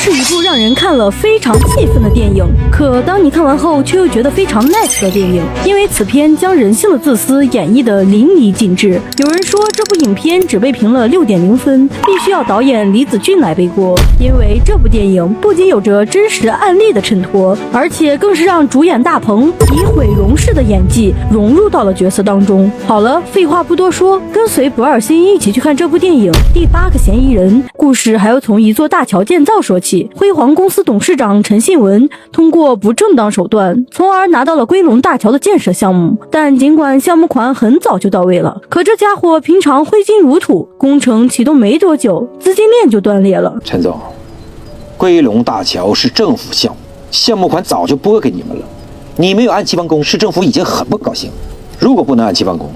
是一部让人看了非常气愤的电影，可当你看完后却又觉得非常 nice 的电影，因为此片将人性的自私演绎得淋漓尽致。有人说这部影片只被评了6.0分，必须要导演李子俊来背锅，因为这部电影不仅有着真实案例的衬托，而且更是让主演大鹏以毁容式的演技融入到了角色当中。好了，废话不多说，跟随不二心一起去看这部电影《第8个嫌疑人》。故事还要从一座大桥建造说起。辉煌公司董事长陈信文通过不正当手段，从而拿到了归龙大桥的建设项目。但尽管项目款很早就到位了，可这家伙平常挥金如土，工程启动没多久，资金链就断裂了。陈总，归龙大桥是政府项目，项目款早就拨给你们了，你没有按期完工，市政府已经很不高兴。如果不能按期完工，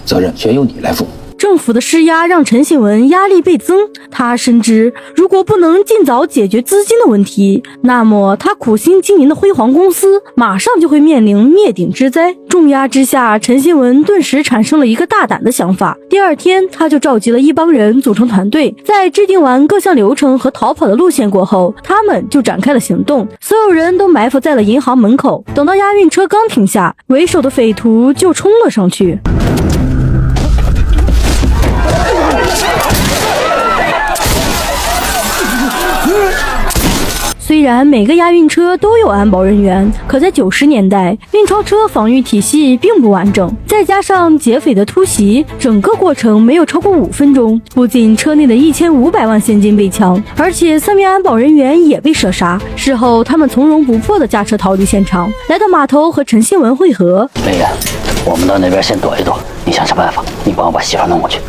责任全由你来负。政府的施压让陈信文压力倍增，他深知如果不能尽早解决资金的问题，那么他苦心经营的辉煌公司马上就会面临灭顶之灾。重压之下，陈信文顿时产生了一个大胆的想法。第二天，他就召集了一帮人组成团队，在制定完各项流程和逃跑的路线过后，他们就展开了行动。所有人都埋伏在了银行门口，等到押运车刚停下，为首的匪徒就冲了上去。虽然每个押运车都有安保人员，可在90年代，运钞车防御体系并不完整，再加上劫匪的突袭，整个过程没有超过5分钟，不仅车内的1500万现金被抢，而且3名安保人员也被射杀。事后，他们从容不迫地驾车逃离现场，来到码头和陈信文会合。梅艳，我们到那边先躲一躲，你想想办法，你帮我把媳妇弄过去。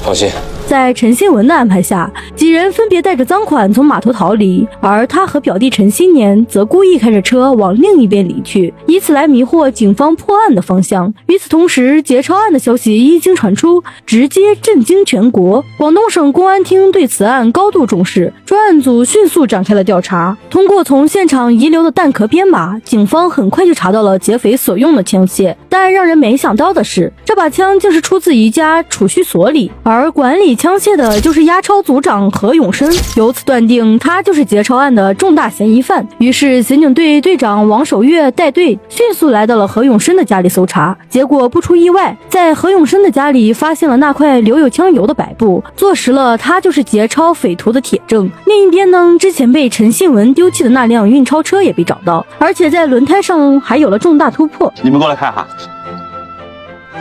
放心。在陈信文的安排下，几人分别带着赃款从码头逃离，而他和表弟陈新年则故意开着车往另一边离去，以此来迷惑警方破案的方向。与此同时，劫钞案的消息一经传出，直接震惊全国。广东省公安厅对此案高度重视，专案组迅速展开了调查。通过从现场遗留的弹壳编码，警方很快就查到了劫匪所用的枪械。但让人没想到的是，这把枪竟是出自一家储蓄所里，而管理枪械的就是押钞组长何永生，由此断定他就是劫钞案的重大嫌疑犯。于是刑警队队长王守月带队迅速来到了何永生的家里搜查，结果不出意外，在何永生的家里发现了那块留有枪油的白布，坐实了他就是劫钞匪徒的铁证。另一边呢，之前被陈信文丢弃的那辆运钞车也被找到，而且在轮胎上还有了重大突破。你们过来看哈，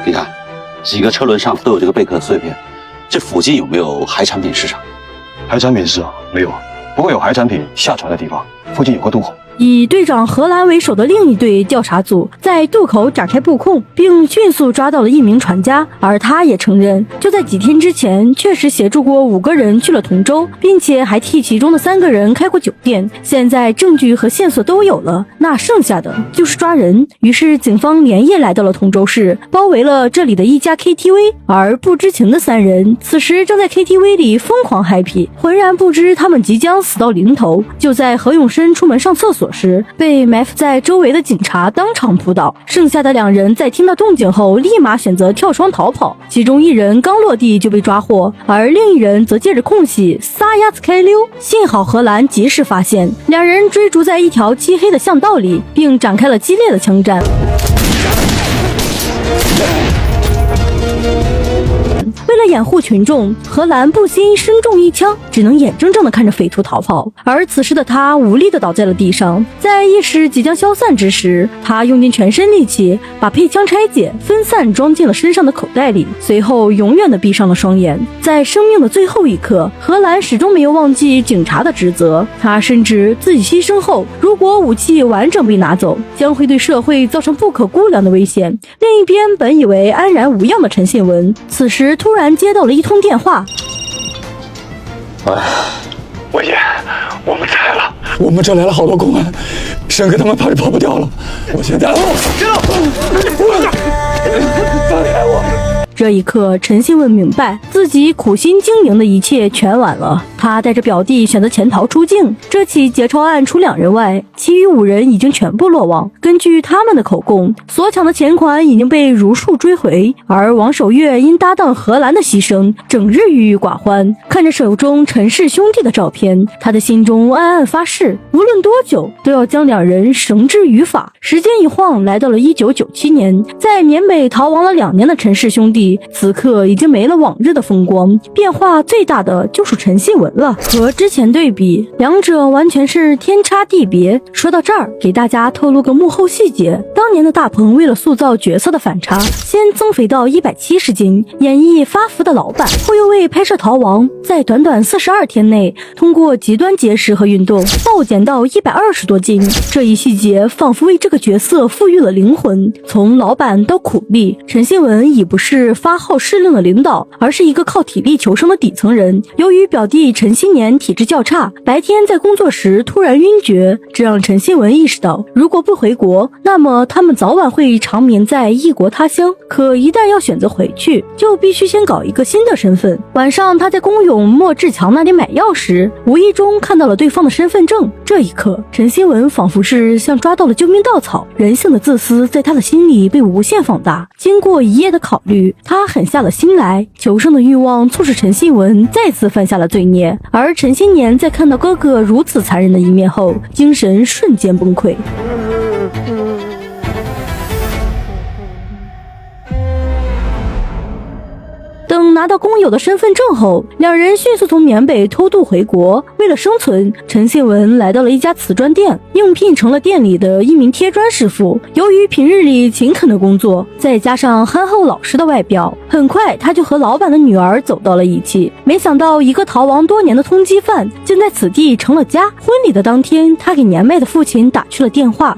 你看几个车轮上都有这个贝壳碎片，这附近有没有海产品市场？海产品市场没有，不过有海产品下船的地方，附近有个渡口。以队长何兰为首的另一队调查组在渡口展开布控，并迅速抓到了一名船家，而他也承认就在几天之前确实协助过5个人去了同州，并且还替其中的3个人开过酒店。现在证据和线索都有了，那剩下的就是抓人。于是警方连夜来到了同州市，包围了这里的一家 KTV， 而不知情的3人此时正在 KTV 里疯狂 happy， 浑然不知他们即将死到临头。就在何永生出门上厕所时，被埋伏在周围的警察当场扑倒，剩下的2人在听到动静后立马选择跳窗逃跑，其中1人刚落地就被抓获，而另1人则借着空隙撒丫子开溜。幸好荷兰及时发现，2人追逐在一条漆黑的巷道里，并展开了激烈的枪战。为了掩护群众，荷兰不惜身中1枪，只能眼睁睁地看着匪徒逃跑。而此时的他无力地倒在了地上，在意识即将消散之时，他用尽全身力气把配枪拆解，分散装进了身上的口袋里，随后永远地闭上了双眼。在生命的最后一刻，荷兰始终没有忘记警察的职责。他深知自己牺牲后，如果武器完整被拿走，将会对社会造成不可估量的危险。另一边本以为安然无恙的陈信文，此时突然接到了一通电话。魏姐，我们拆了，我们这来了好多公安，沈哥他们跑不掉了。我现在放开我！这一刻，陈信文明白自己苦心经营的一切全完了。他带着表弟选择潜逃出境。这起劫钞案除2人外，其余5人已经全部落网。根据他们的口供，所抢的钱款已经被如数追回，而王守月因搭档何兰的牺牲，整日郁郁寡欢。看着手中陈氏兄弟的照片，他的心中暗暗发誓，无论多久都要将2人绳之于法。时间一晃，来到了1997年，在缅北逃亡了2年的陈氏兄弟，此刻已经没了往日的风光，变化最大的就是陈信文了。和之前对比，两者完全是天差地别。说到这儿，给大家透露个幕后细节，当年的大鹏为了塑造角色的反差，先增肥到170斤，演绎发福的老板，后又为拍摄逃亡，在短短42天内，通过极端节食和运动暴减到120多斤。这一细节仿佛为这个角色赋予了灵魂。从老板到苦力，陈信文已不是发号施令的领导，而是一个靠体力求生的底层人。由于表弟陈新年体质较差，白天在工作时突然晕厥，这让陈信文意识到，如果不回国，那么他们早晚会长眠在异国他乡。可一旦要选择回去，就必须先搞一个新的身份。晚上他在工勇莫志强那里买药时，无意中看到了对方的身份证。这一刻，陈新文仿佛是像抓到了救命稻草，人性的自私在他的心里被无限放大。经过一夜的考虑，他狠下了心来。求生的欲望促使陈信文再次犯下了罪孽，而陈新年在看到哥哥如此残忍的一面后，精神瞬间崩溃。等拿到工友的身份证后，2人迅速从缅北偷渡回国。为了生存，陈信文来到了一家瓷砖店，应聘成了店里的一名贴砖师傅。由于平日里勤恳的工作，再加上憨厚老实的外表，很快他就和老板的女儿走到了一起。没想到一个逃亡多年的通缉犯，竟在此地成了家。婚礼的当天，他给年迈的父亲打去了电话。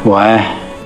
喂。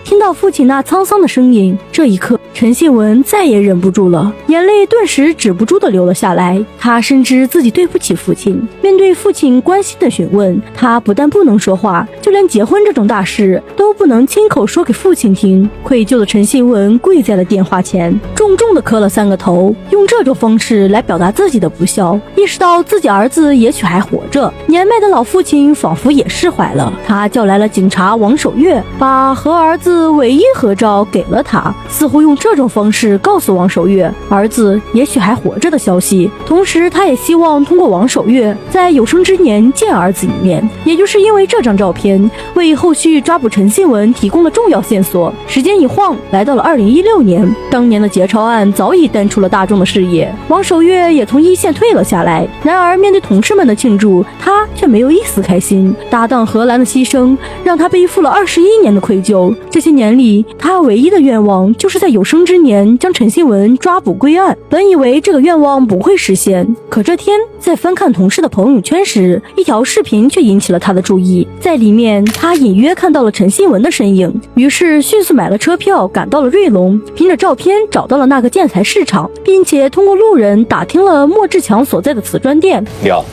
听到父亲那沧桑的声音，这一刻陈信文再也忍不住了，眼泪顿时止不住地流了下来。他深知自己对不起父亲，面对父亲关心的询问，他不但不能说话，就连结婚这种大事都不能亲口说给父亲听。愧疚的陈信文跪在了电话前，重重地磕了3个头，用这种方式来表达自己的不孝。意识到自己儿子也许还活着，年迈的老父亲仿佛也释怀了。他叫来了警察王守月，把和儿子唯一合照给了他，似乎用这种方式告诉王守月儿子也许还活着的消息。同时他也希望通过王守月在有生之年见儿子一面。也就是因为这张照片，为后续抓捕陈信文提供了重要线索。时间一晃来到了2016年，当年的劫钞案早已淡出了大众的视野，王守月也从一线退了下来。然而面对同事们的庆祝，他却没有一丝开心。搭档荷兰的牺牲让他背负了21年的愧疚。这些年里，他唯一的愿望就是在有生之年将陈信文抓捕归案。本以为这个愿望不会实现，可这天在翻看同事的朋友圈时，一条视频却引起了他的注意。在里面，他隐约看到了陈信文的身影，于是迅速买了车票赶到了瑞龙，凭着照片找到了那个建材市场，并且通过路人打听了莫志强所在的瓷砖店。你好，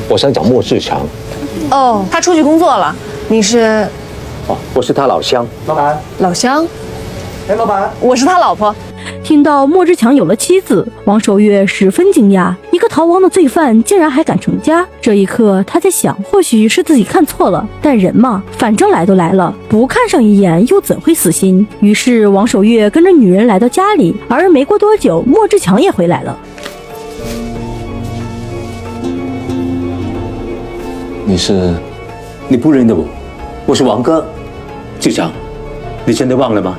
我想找莫志强。哦，他出去工作了。你是？哦，我是他老乡。老板。老乡？哎，老板，我是他老婆。听到莫志强有了妻子，王守月十分惊讶，一个逃亡的罪犯竟然还敢成家。这一刻他在想，或许是自己看错了，但人嘛，反正来都来了，不看上一眼又怎会死心。于是王守月跟着女人来到家里，而没过多久，莫志强也回来了。你不认得我？我是王哥。志强，你真的忘了吗？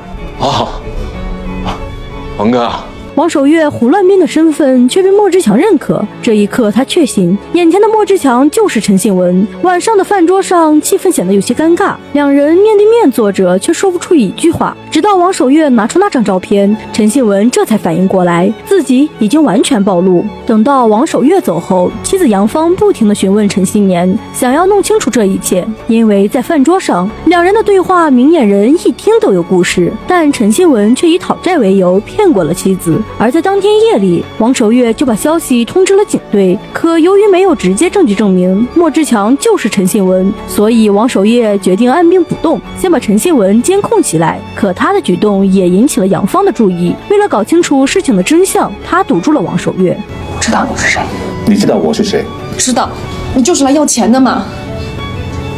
王哥，王守月胡乱编的身份却被莫志强认可，这一刻他确信眼前的莫志强就是陈信文。晚上的饭桌上，气氛显得有些尴尬，两人面对面坐着，却说不出一句话。直到王守月拿出那张照片，陈信文这才反应过来，自己已经完全暴露。等到王守月走后，妻子杨芳不停地询问陈新年，想要弄清楚这一切。因为在饭桌上，两人的对话明眼人一听都有故事，但陈信文却以讨债为由骗过了妻子。而在当天夜里，王守月就把消息通知了警队。可由于没有直接证据证明莫志强就是陈信文，所以王守月决定按兵不动，先把陈信文监控起来。可他的举动也引起了杨芳的注意。为了搞清楚事情的真相，他堵住了王守月。知道你是谁？你知道我是谁？知道，你就是来要钱的嘛。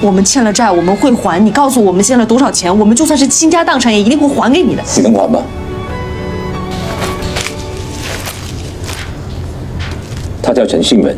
我们欠了债，我们会还。你告诉我们欠了多少钱，我们就算是倾家荡产也一定会还给你的。你能还吗？他叫陈信文，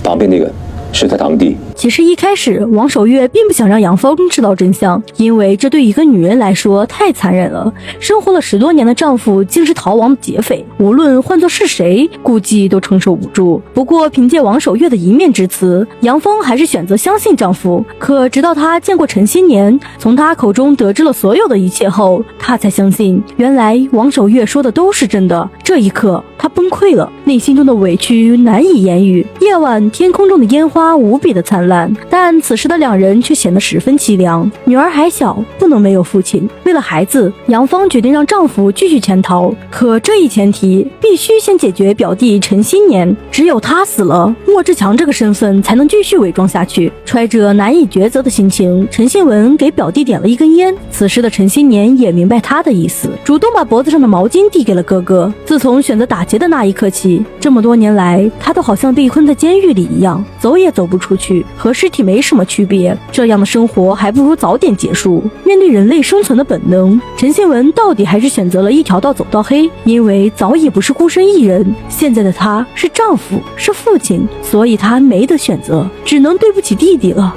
旁边那个是他堂弟。其实一开始，王守月并不想让杨芳知道真相，因为这对一个女人来说太残忍了。生活了10多年的丈夫竟是逃亡的劫匪，无论换作是谁，估计都承受不住。不过凭借王守月的一面之词，杨芳还是选择相信丈夫。可直到她见过陈新年，从他口中得知了所有的一切后，她才相信原来王守月说的都是真的。这一刻，她崩溃了，内心中的委屈难以言喻。夜晚，天空中的烟花无比的灿烂，但此时的两人却显得十分凄凉。女儿还小，不能没有父亲。为了孩子，杨芳决定让丈夫继续潜逃。可这一前提必须先解决表弟陈新年，只有他死了，莫志强这个身份才能继续伪装下去。揣着难以抉择的心情，陈信文给表弟点了一根烟。此时的陈新年也明白他的意思，主动把脖子上的毛巾递给了哥哥。自从选择打劫的那一刻起，这么多年来，他都好像被困在监狱里一样，走也走不出去，和尸体没什么区别。这样的生活还不如早点结束。面对人类生存的本能，陈信文到底还是选择了一条道走到黑，因为早已不是孤身一人，现在的他是丈夫，是父亲，所以他没得选择，只能对不起弟弟了。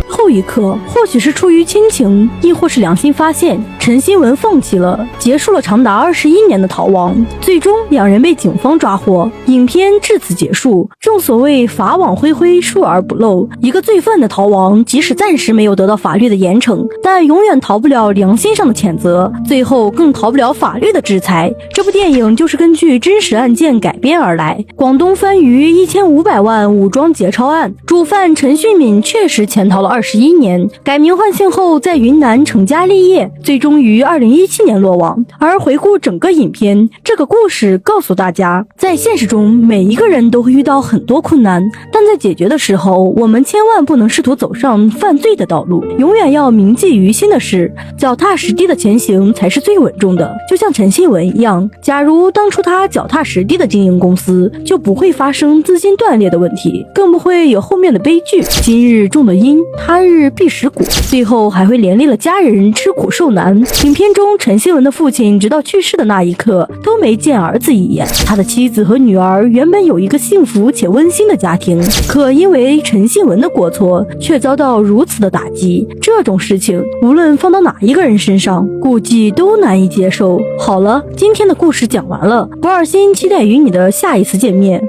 后一刻，或许是出于亲情，亦或是良心发现，陈新文放弃了，结束了长达21年的逃亡。最终，两人被警方抓获。影片至此结束。正所谓法网恢恢，疏而不漏。一个罪犯的逃亡，即使暂时没有得到法律的严惩，但永远逃不了良心上的谴责，最后更逃不了法律的制裁。这部电影就是根据真实案件改编而来。广东番禺1500万武装劫钞案，主犯陈旭敏确实潜逃了21年，改名换姓后在云南成家立业，最终于2017年落网。而回顾整个影片，这个故事告诉大家，在现实中每一个人都会遇到很多困难，但在解决的时候，我们千万不能试图走上犯罪的道路，永远要铭记于心的是，脚踏实地的前行才是最稳重的。就像陈信文一样，假如当初他脚踏实地的经营公司，就不会发生资金断裂的问题，更不会有后面的悲剧。今日种的因，他日必食果，最后还会连累了家人吃苦受难。影片中陈信文的父亲直到去世的那一刻都没见儿子一眼，他的妻子和女儿原本有一个幸福且温馨的家庭，可因为陈信文的过错，却遭到如此的打击。这种事情无论放到哪一个人身上，估计都难以接受。好了，今天的故事讲完了，不二心期待与你的下一次见面。